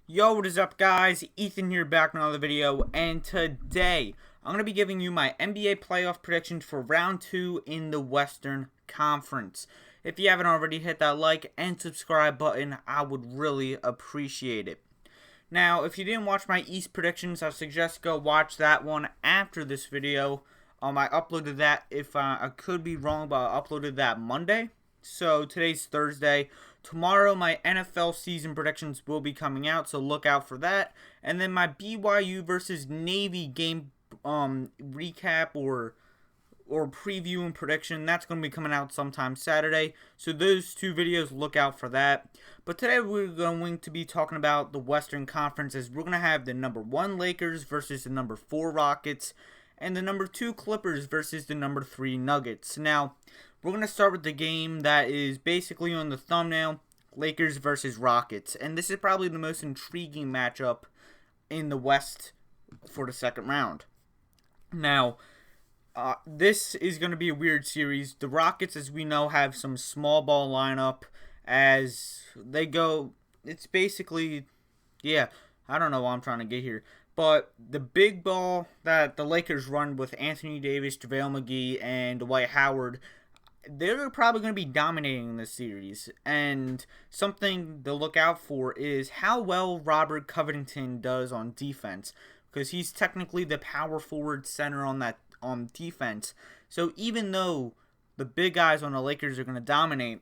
Yo, what is up, guys? Ethan here, back with another video, and today I'm going to be giving you my NBA playoff predictions for round 2 in the Western Conference. If you haven't already, hit that like and subscribe button. I would really appreciate it. Now, if you didn't watch my East predictions, I suggest go watch that one after this video. I uploaded that, if I could be wrong, but I uploaded that Monday. So today's Thursday. Tomorrow my NFL season predictions will be coming out, so look out for that. And then my BYU versus Navy game recap or preview and prediction, that's going to be coming out sometime Saturday. So those two videos, look out for that. But today we're going to be talking about the Western Conference, as we're going to have the number 1 Lakers versus the number 4 Rockets, and the number 2 Clippers versus the number 3 Nuggets. Now, we're going to start with the game that is basically on the thumbnail, Lakers versus Rockets. And this is probably the most intriguing matchup in the West for the second round. Now, this is going to be a weird series. The Rockets, as we know, have some small ball lineup as they go. It's basically, I don't know what I'm trying to get here. But the big ball that the Lakers run with Anthony Davis, JaVale McGee, and Dwight Howard, they're probably going to be dominating this series. And something to look out for is how well Robert Covington does on defense, because he's technically the power forward center on that defense. So even though the big guys on the Lakers are going to dominate,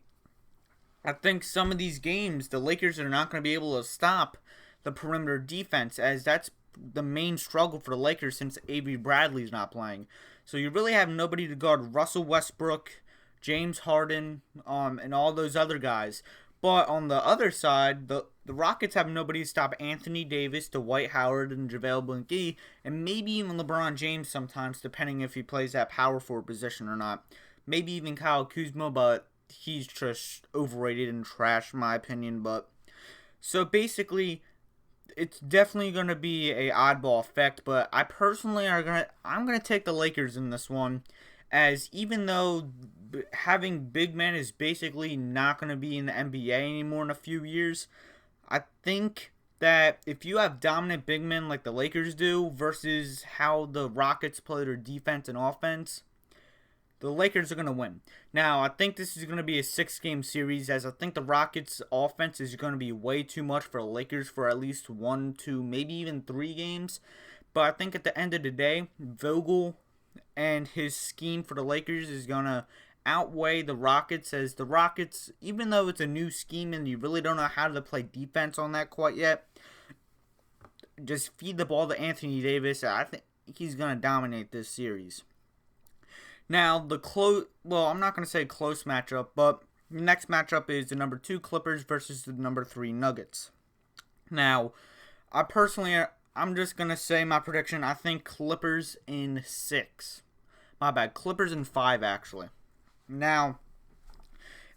I think some of these games the Lakers are not going to be able to stop the perimeter defense, as that's the main struggle for the Lakers since Avery Bradley's not playing. So you really have nobody to guard Russell Westbrook, James Harden, and all those other guys. But on the other side, the Rockets have nobody to stop Anthony Davis, Dwight Howard, and JaVale McGee, and maybe even LeBron James sometimes, depending if he plays that power forward position or not. Maybe even Kyle Kuzma, but he's just overrated and trash, in my opinion. But so basically, it's definitely going to be a oddball effect. But I personally I'm gonna take the Lakers in this one, as even though having big men is basically not going to be in the NBA anymore in a few years, I think that if you have dominant big men like the Lakers do versus how the Rockets play their defense and offense, the Lakers are going to win. Now, I think this is going to be a 6-game series, as I think the Rockets' offense is going to be way too much for the Lakers for at least 1, 2, maybe even 3 games. But I think at the end of the day, Vogel and his scheme for the Lakers is going to outweigh the Rockets, as the Rockets, even though it's a new scheme and you really don't know how to play defense on that quite yet, just feed the ball to Anthony Davis. I think he's going to dominate this series. Now, I'm not going to say close matchup, but the next matchup is the number 2 Clippers versus the number 3 Nuggets. Now, I'm just going to say my prediction. I think Clippers in 6. My bad. Clippers in 5, actually. Now,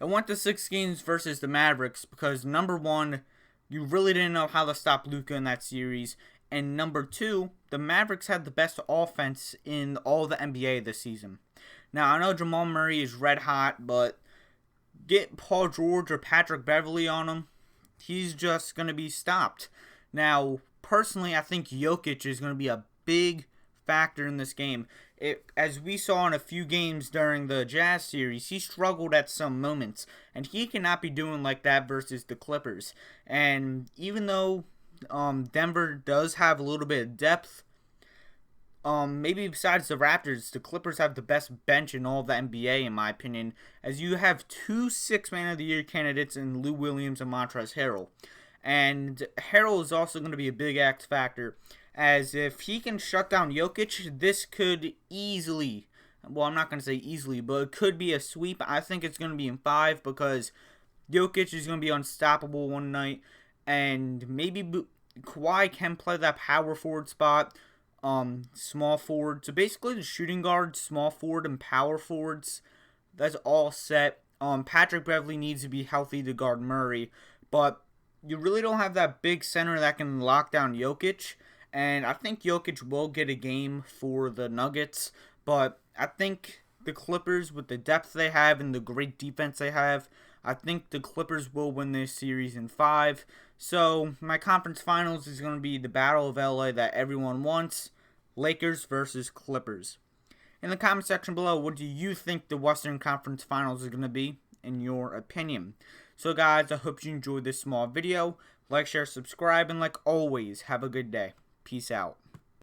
I went to 6 games versus the Mavericks because, number 1, you really didn't know how to stop Luka in that series. And number 2, the Mavericks had the best offense in all the NBA this season. Now, I know Jamal Murray is red hot, but get Paul George or Patrick Beverley on him, he's just going to be stopped. Now, personally, I think Jokic is going to be a big factor in this game. As we saw in a few games during the Jazz series, he struggled at some moments, and he cannot be doing like that versus the Clippers. And even though Denver does have a little bit of depth, maybe besides the Raptors, the Clippers have the best bench in all of the NBA, in my opinion, as you have 2 6-Man of the Year candidates in Lou Williams and Montrezl Harrell. And Harrell is also going to be a big X factor, as if he can shut down Jokic, this could easily, well, I'm not going to say easily, but it could be a sweep. I think it's going to be in 5 because Jokic is going to be unstoppable one night, and maybe Kawhi can play that power forward spot, small forward. So basically the shooting guard, small forward, and power forwards, that's all set. Patrick Beverley needs to be healthy to guard Murray, but you really don't have that big center that can lock down Jokic. And I think Jokic will get a game for the Nuggets, but I think the Clippers, with the depth they have and the great defense they have, I think the Clippers will win this series in 5. So my conference finals is going to be the Battle of LA that everyone wants, Lakers versus Clippers. In the comment section below, what do you think the Western Conference Finals is going to be, in your opinion? So guys, I hope you enjoyed this small video. Like, share, subscribe, and like always, have a good day. Peace out.